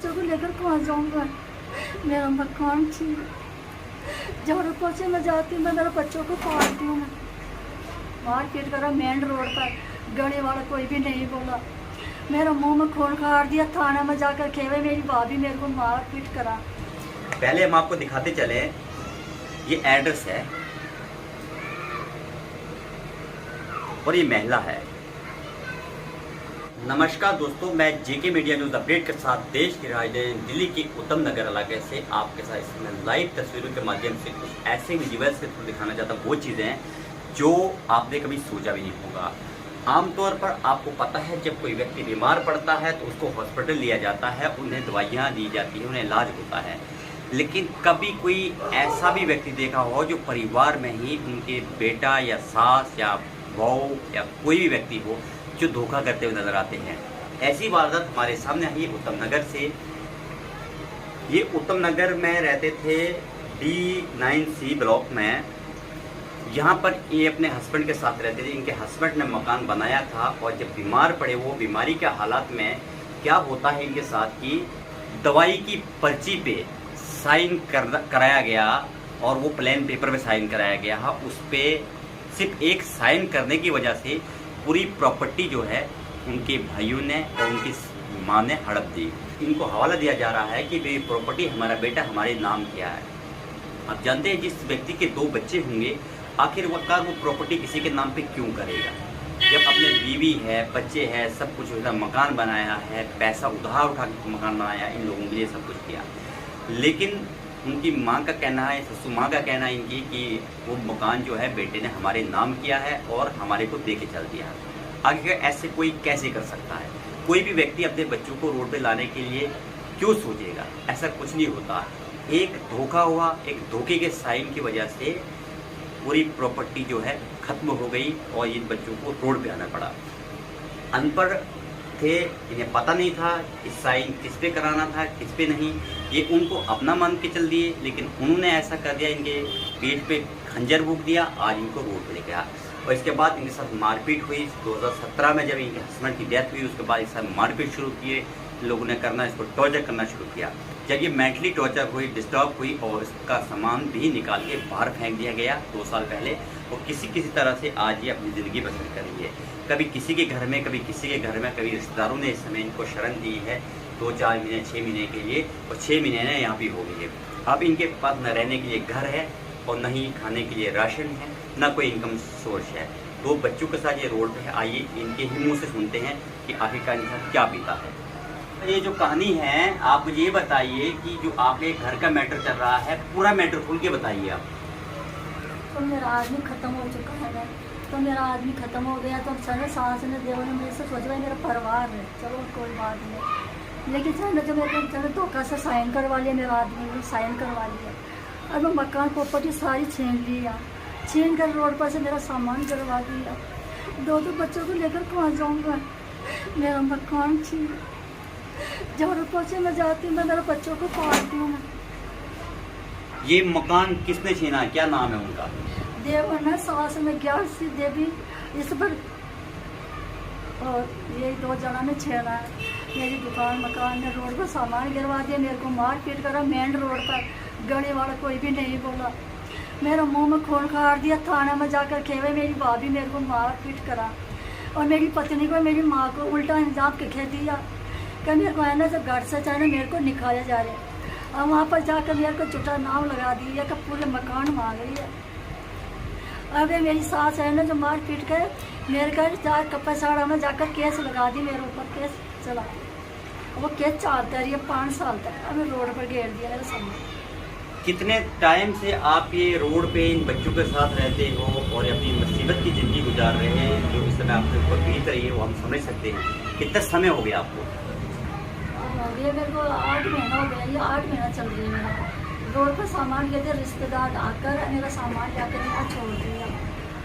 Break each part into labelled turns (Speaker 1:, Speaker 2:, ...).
Speaker 1: बच्चों को लेकर कहाँ जाऊँगा। मेरा मकान थी, झाड़ू पोछे में जाती मैं, मेरे बच्चों को पालती हूँ। मारपीट करा मेन रोड पर, गली वाला कोई भी नहीं बोला। मेरा मुंह में खून खार दिया, थाना में जाकर खेवे, मेरी भाभी मेरे को मारपीट करा।
Speaker 2: पहले हम आपको दिखाते चले, ये एड्रेस है और ये महिला है। नमस्कार दोस्तों, मैं जेके मीडिया न्यूज अपडेट के साथ देश की राजधानी दिल्ली के उत्तम नगर इलाके से आपके साथ इसमें लाइव तस्वीरों के माध्यम से कुछ ऐसे विजुअल्स के थ्रू दिखाना चाहता हूँ। वो चीज़ें हैं जो आपने कभी सोचा भी नहीं होगा। आमतौर पर आपको पता है, जब कोई व्यक्ति बीमार पड़ता है तो उसको हॉस्पिटल लिया जाता है, उन्हें दवाइयाँ दी जाती हैं, उन्हें इलाज होता है। लेकिन कभी कोई ऐसा भी व्यक्ति देखा हो जो परिवार में ही उनके बेटा या सास या बहू या कोई भी व्यक्ति हो जो धोखा करते हुए नजर आते हैं। ऐसी वारदात हमारे सामने आई उत्तम नगर से। ये उत्तम नगर में रहते थे D9C ब्लॉक में। यहाँ पर ये अपने हस्बैंड के साथ रहते थे। इनके हस्बैंड ने मकान बनाया था और जब बीमार पड़े, वो बीमारी के हालात में क्या होता है इनके साथ कि दवाई की पर्ची पे साइन कराया गया और वो प्लेन पेपर पे साइन कराया गया। उस पर सिर्फ एक साइन करने की वजह से पूरी प्रॉपर्टी जो है उनके भाइयों ने और उनकी माँ ने हड़प दी। इनको हवाला दिया जा रहा है कि ये प्रॉपर्टी हमारा बेटा हमारे नाम किया है। आप जानते हैं, जिस व्यक्ति के 2 बच्चे होंगे, आखिर वो प्रॉपर्टी किसी के नाम पे क्यों करेगा? जब अपने बीवी है, बच्चे हैं, सब कुछ होता, मकान बनाया है, पैसा उधार उठा के मकान बनाया, इन लोगों के लिए सब कुछ किया। लेकिन उनकी माँ का कहना है, ससुर माँ का कहना है इनकी कि वो मकान जो है बेटे ने हमारे नाम किया है और हमारे को दे के चल दिया। आगे ऐसे कोई कैसे कर सकता है? कोई भी व्यक्ति अपने बच्चों को रोड पे लाने के लिए क्यों सोचेगा? ऐसा कुछ नहीं होता। एक धोखा हुआ, एक धोखे के साइन की वजह से पूरी प्रॉपर्टी जो है खत्म हो गई और इन बच्चों को रोड पे आना पड़ा। अनपढ़ थे, इन्हें पता नहीं था कि साइन किस पे कराना था, किस पे नहीं। ये उनको अपना मान के चल दिए, लेकिन उन्होंने ऐसा कर दिया, इनके पेट पे खंजर भूक दिया, आज इनको रोड पे लेके आया। और इसके बाद इनके साथ मारपीट हुई। 2017 में जब इनके हस्बैंड की डेथ हुई, उसके बाद इस साथ मारपीट शुरू किए लोगों ने करना, इसको टॉर्चर करना शुरू किया। जब ये मेंटली टॉर्चर हुई, डिस्टर्ब हुई और इसका सामान भी निकाल के बाहर फेंक दिया गया 2 साल पहले, और किसी तरह से आज ये अपनी ज़िंदगी बसर कर रही है। कभी किसी के घर में, कभी किसी के घर में, कभी रिश्तेदारों ने इस समय इनको शरण दी है 2-4 महीने, 6 महीने के लिए, और 6 महीने ने यहाँ भी हो गई है। अब इनके पास न रहने के लिए घर है और न ही खाने के लिए राशन है, न कोई इनकम सोर्स है। 2 बच्चों के साथ ये रोड पे है। आइए इनके ही मुँह से सुनते हैं कि आखिरकार इनके साथ क्या बीता है। ये जो कहानी है, आप मुझे ये बताइए कि जो आपके घर का मैटर चल रहा है, पूरा मैटर खुल के बताइए आप।
Speaker 1: तो मेरा आदमी ख़त्म हो चुका है, तो मेरा आदमी ख़त्म हो गया, तो चलो सास ने देव ने मेरे से सोच रहा है मेरा परिवार है, चलो कोई बात नहीं। लेकिन चलो जो मेरे को चलो धोखा से साइन करवा लिया, मेरा आदमी ने साइन करवा लिया। अब मकान प्रॉपर्टी सारी छीन लिया, छीन कर रोड पर से मेरा सामान करवा दिया। 2 बच्चों को लेकर कहाँ जाऊँगा। मेरा मकान थी, झाड़ू पोछे में जाती मैं, मेरे बच्चों को पालती हूँ।
Speaker 2: ये मकान किसने छीना है? क्या नाम है उनका?
Speaker 1: देवन सास में 11 देवी इस पर, और ये 2 जना ने छेड़ा है। मेरी दुकान मकान में रोड पर सामान गिरवा दिया, मेरे को मारपीट करा मेन रोड पर, गली वाला कोई भी नहीं बोला। मेरा मुंह में खून खार दिया, थाना में जाकर खेवे, मेरी भाभी मेरे को मारपीट करा। और मेरी पत्नी को, मेरी माँ को उल्टा इंजाम के कह दिया कि मेरे को है ना, जब घर से चाहे मेरे को निकाले जा रहे। और वहाँ पर जाकर मेरे को झूठा नाम लगा दिया कि पूरे मकान मांग रही है। अब ये मेरी सास है ना, जो मार पीट कर मेरे घर 4 कपड़े साड़ा में जाकर केस लगा दी, मेरे ऊपर केस चला। वो केस चलता रही है 5 साल तक। अब रोड पर घेर दिया मेरे सामने।
Speaker 2: कितने टाइम से आप ये रोड पे इन बच्चों के साथ रहते हो और अपनी मुसीबत की ज़िंदगी गुजार रहे हैं, जो इस समय आपके ऊपर बीत रही है, वो हम समझ सकते हैं। कितना समय हो गया आपको?
Speaker 1: ये मेरे को 8 महीना हो गया, ये 8 महीना चल रही है मेरा। रोड पर सामान लेते रिश्तेदार आकर मेरा सामान लाकर यहाँ छोड़ दिया।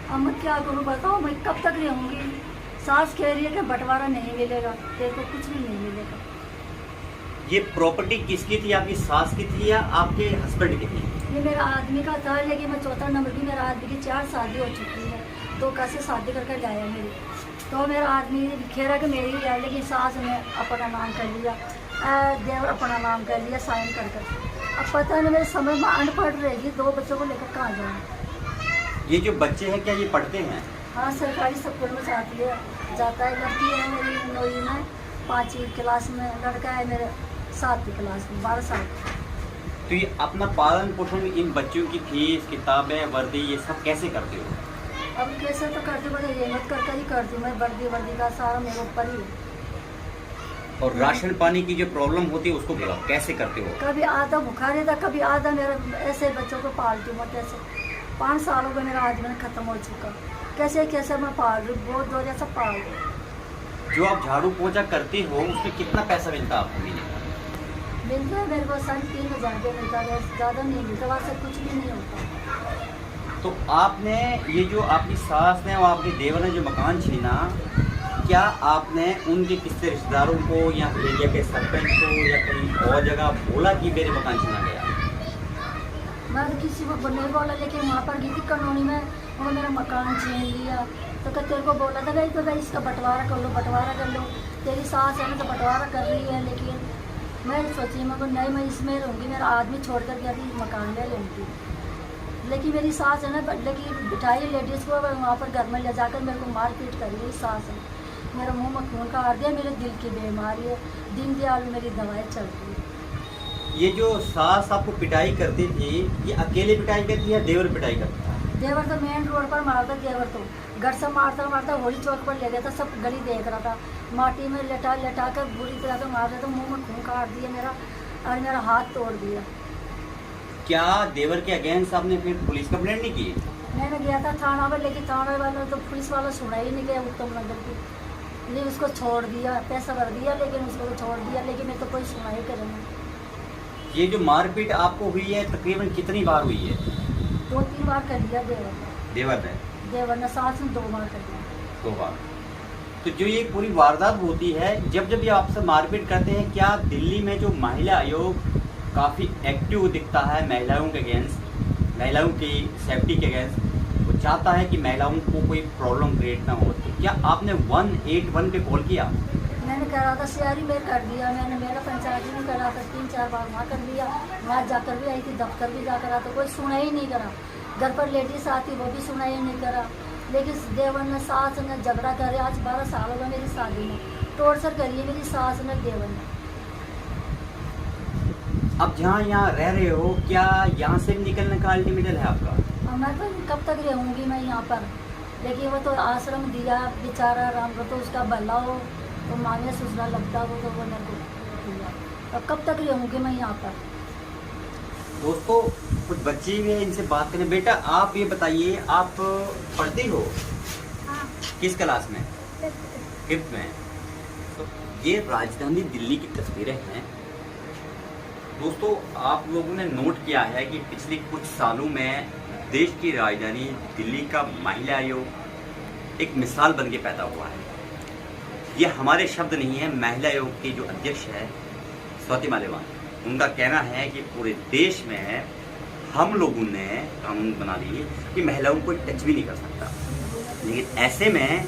Speaker 1: अब मैं क्या करूँ बताओ, मैं कब तक रहूँगी? सास कह रही है कि बंटवारा नहीं मिलेगा, तेरे को कुछ भी नहीं मिलेगा।
Speaker 2: ये प्रॉपर्टी किसकी थी? आपकी सास की थी या आपके हस्बैंड की थी?
Speaker 1: ये मेरा आदमी का था, लेकिन मैं 4 नंबर की, मेरा आदमी की 4 शादी हो चुकी है, 2 का से शादी करके लाया मेरी। तो मेरा आदमी खेरा कि मेरी है, लेकिन सास ने अपना नाम कर लिया। देवर अपना नाम कर लिया साइन कर कर। अब पता नहीं मेरे समय में अनपढ़ रहेगी, 2 बच्चों को लेकर कहाँ जाऊँ।
Speaker 2: ये जो बच्चे हैं क्या ये पढ़ते हैं?
Speaker 1: हाँ, सरकारी स्कूल में जाता है। लड़की है मेरी 9वीं में, 5वीं क्लास में। लड़का है मेरे 7वीं क्लास में, 12 साल।
Speaker 2: तो ये अपना पालन पोषण इन बच्चों की फीस, किताबें, वर्दी ये सब कैसे करते हो?
Speaker 1: अब कैसे तो करती हूँ, हिम्मत करके ही करती हूँ मैं। वर्दी का सारा मेरे ऊपर ही है।
Speaker 2: और राशन पानी की जो प्रॉब्लम होती है उसको कैसे करते हो?
Speaker 1: कभी आधा भूखा रहता, कभी आधा मेरा ऐसे बच्चों को पालती हूँ मैं। कैसे 5 सालों में मेरा आदमी खत्म हो चुका, कैसे कैसे मैं पाल रही हूँ, बहुत दो जैसा पाल रही हूँ।
Speaker 2: जो आप झाड़ू पोछा करती हो उसमें कितना पैसा मिलता है आपको महीने का?
Speaker 1: मिलता है मेरे को 3,500 रुपये मिलता है, ज़्यादा नहीं मिलता, वहाँ से कुछ भी नहीं होता।
Speaker 2: तो आपने ये जो आपकी सास ने और आपके देवर ने जो मकान छीना, क्या आपने उनके किसी रिश्तेदारों को या एरिया के सरपंच को या कहीं और जगह बोला कि मेरे मकान छीना गया?
Speaker 1: मैं तो किसी को नहीं बोला, लेकिन वहाँ पर गई थी कानूनी में, उन्होंने मेरा मकान छीन लिया। तो तेरे को बोला था भाई, तो भाई इसका बंटवारा कर लो। तेरी सास है ना तो बंटवारा कर रही है, लेकिन मैं सोची मैं नहीं, मैं इसमें रहूँगी, मेरा आदमी छोड़ कर गया थी, मकान ले लूँगी। लेकिन मेरी सास है ना, लेकिन बिठाई लेडीज़ को वहाँ पर घर में ले जाकर मेरे को मार पीट कर रही सास है। मेरा मुंह में खून का आ गया, मेरे दिल की बीमारी है, दिन दयाल मेरी दवाई चल रही है।
Speaker 2: ये जो सास आपको पिटाई करती थी, ये अकेले पिटाई करती है, देवर पिटाई करता है?
Speaker 1: देवर तो मेन रोड पर मारता, देवर तो घर से मारता होली चौक पर ले गया था, सब गली देख रहा था। माटी में लेटा कर बुरी तरह से मार रहा था, मुँह में खून काट दिया मेरा, और मेरा हाथ तोड़ दिया।
Speaker 2: क्या देवर के अगेंस्ट आपने फिर पुलिस कंप्लेंट नहीं की?
Speaker 1: मैंने गया था थाना पर, लेकिन थाना वाला तो पुलिस वाला सुना ही नहीं गया उत्तम नगर की। लेकिन उसको छोड़ दिया, पैसा भर दिया, लेकिन उसको छोड़ दिया, लेकिन मैं तो कोई सुनाई करेंगे।
Speaker 2: ये जो मारपीट आपको हुई है तकरीबन कितनी बार हुई है?
Speaker 1: 2-3 बार कर दिया देवर ने सास में 2 बार कर दिया।
Speaker 2: 2 बार। तो जो ये पूरी वारदात होती है, जब ये आपसे मारपीट करते हैं, क्या दिल्ली में जो महिला आयोग काफ़ी एक्टिव दिखता है महिलाओं के अगेंस्ट, महिलाओं की सेफ्टी के अगेंस्ट, वो चाहता है कि महिलाओं को कोई प्रॉब्लम क्रिएट ना हो, तो क्या आपने 181 पे कॉल किया?
Speaker 1: मैंने करा था सियारी में कर दिया, मैंने मेरा पंचायत में करा था, 3-4 बार वहाँ कर दिया, वहाँ जाकर भी आई थी, दफ्तर भी जाकर आता, कोई सुनाई ही नहीं करा। घर पर लेडीज आती वो भी सुनाई नहीं करा। लेकिन देवर ने सास ने झगड़ा करे, आज 12 साल हो गए मेरी शादी में, टॉर्चर करिए मेरी सास ने देवर ने।
Speaker 2: अब जहाँ यहाँ रह रहे हो, क्या यहाँ से भी निकलने का अल्टीमेटम है आपका?
Speaker 1: मैं तो कब तक रहूँगी मैं यहाँ पर, लेकिन वो तो आश्रम दिया बेचारा राम को, तो उसका भला हो तो मांगे ससुरा लगता, वो तो वो मेरे को दिया। अब कब तक रहूँगी मैं यहाँ पर?
Speaker 2: दोस्तों कुछ बच्चे भी हैं, इनसे बात करें। बेटा आप ये बताइए, आप पढ़ती हो?
Speaker 1: हाँ।
Speaker 2: किस क्लास में? 5th में। तो ये राजधानी दिल्ली की तस्वीरें हैं। दोस्तों आप लोगों ने नोट किया है कि पिछले कुछ सालों में देश की राजधानी दिल्ली का महिला आयोग एक मिसाल बन के पैदा हुआ है। ये हमारे शब्द नहीं है, महिला आयोग के जो अध्यक्ष है स्वाति मालिवाल, उनका कहना है कि पूरे देश में हम लोगों ने कानून बना लिए कि महिलाओं को टच भी नहीं कर सकता। लेकिन ऐसे में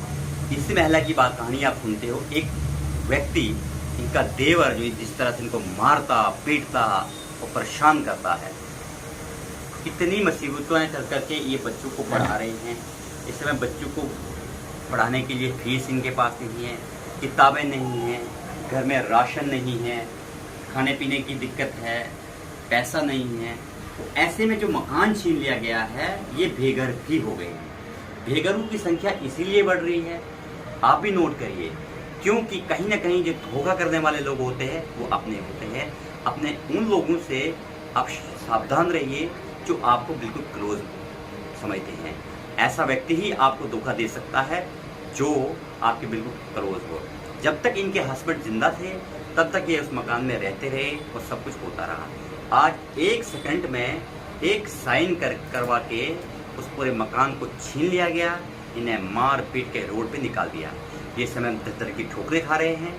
Speaker 2: इस महिला की बात कहानी आप सुनते हो, एक व्यक्ति, इनका देवर जो जिस तरह से इनको मारता पीटता और परेशान करता है, कितनी मुसीबतें कर करके ये बच्चों को पढ़ा रहे हैं। इस समय बच्चों को पढ़ाने के लिए फीस इनके पास नहीं है, किताबें नहीं हैं, घर में राशन नहीं है, खाने पीने की दिक्कत है, पैसा नहीं है। तो ऐसे में जो मकान छीन लिया गया है, ये बेघर भी हो गए हैं। बेघरों की संख्या इसीलिए बढ़ रही है, आप भी नोट करिए, क्योंकि कहीं ना कहीं जो धोखा करने वाले लोग होते हैं वो अपने होते हैं। अपने उन लोगों से आप सावधान रहिए जो आपको बिल्कुल क्लोज समझते हैं। ऐसा व्यक्ति ही आपको धोखा दे सकता है जो आपके बिल्कुल क्लोज हो। जब तक इनके हस्बैंड जिंदा थे तब तक ये उस मकान में रहते रहे और सब कुछ होता रहा। आज 1 सेकंड में एक साइन करवा के उस पूरे मकान को छीन लिया गया, इन्हें मार पीट के रोड पे निकाल दिया। ये समय तरह की ठोकरें खा रहे हैं,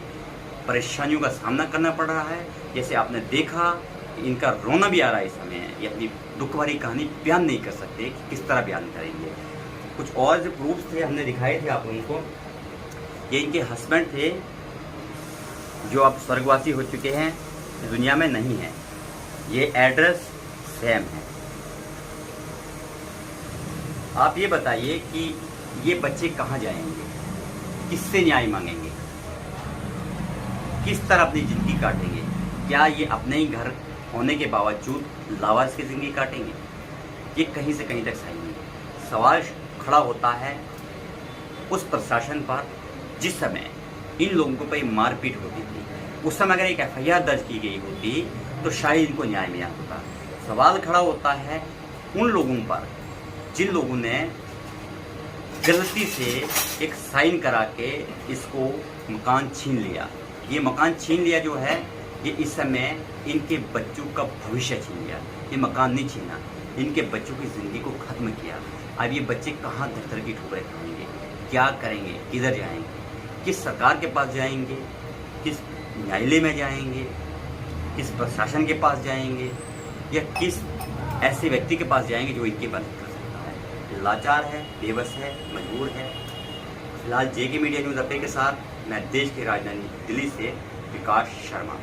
Speaker 2: परेशानियों का सामना करना पड़ रहा है। जैसे आपने देखा, इनका रोना भी आ रहा है इस समय। ये अपनी दुख भरी कहानी बयान नहीं कर सकते कि किस तरह बयान करेंगे। कुछ और जो प्रूफ्स थे हमने दिखाए थे आप लोगों को। ये इनके हस्बैंड थे जो अब स्वर्गवासी हो चुके हैं, दुनिया में नहीं है। ये एड्रेस सेम है। आप ये बताइए कि ये बच्चे कहाँ जाएंगे, किससे न्याय मांगेंगे, किस तरह अपनी ज़िंदगी काटेंगे? क्या ये अपने ही घर होने के बावजूद लावारिस की ज़िंदगी काटेंगे? ये कहीं से कहीं तक सही नहीं है। सवाल खड़ा होता है उस प्रशासन पर जिस समय इन लोगों को पे मारपीट होती थी। उस समय अगर एक FIR दर्ज की गई होती तो शायद इनको न्याय मिला होता। सवाल खड़ा होता है उन लोगों पर जिन लोगों ने गलती से एक साइन करा के इसको मकान छीन लिया। ये मकान छीन लिया जो है, ये इस समय इनके बच्चों का भविष्य छीन लिया। ये मकान नहीं छीना, इनके बच्चों की ज़िंदगी को ख़त्म किया। अब ये बच्चे कहाँ दर की ठोकरें खाएंगे, क्या करेंगे, किधर जाएंगे, किस सरकार के पास जाएंगे, किस न्यायालय में जाएंगे, किस प्रशासन के पास जाएंगे, या किस ऐसे व्यक्ति के पास जाएंगे जो इनकी मदद कर सकता है? लाचार है, बेबस है, मजबूर है। फिलहाल JK मीडिया न्यूज़ अपडेट के साथ मैं देश की राजधानी दिल्ली से विकास शर्मा।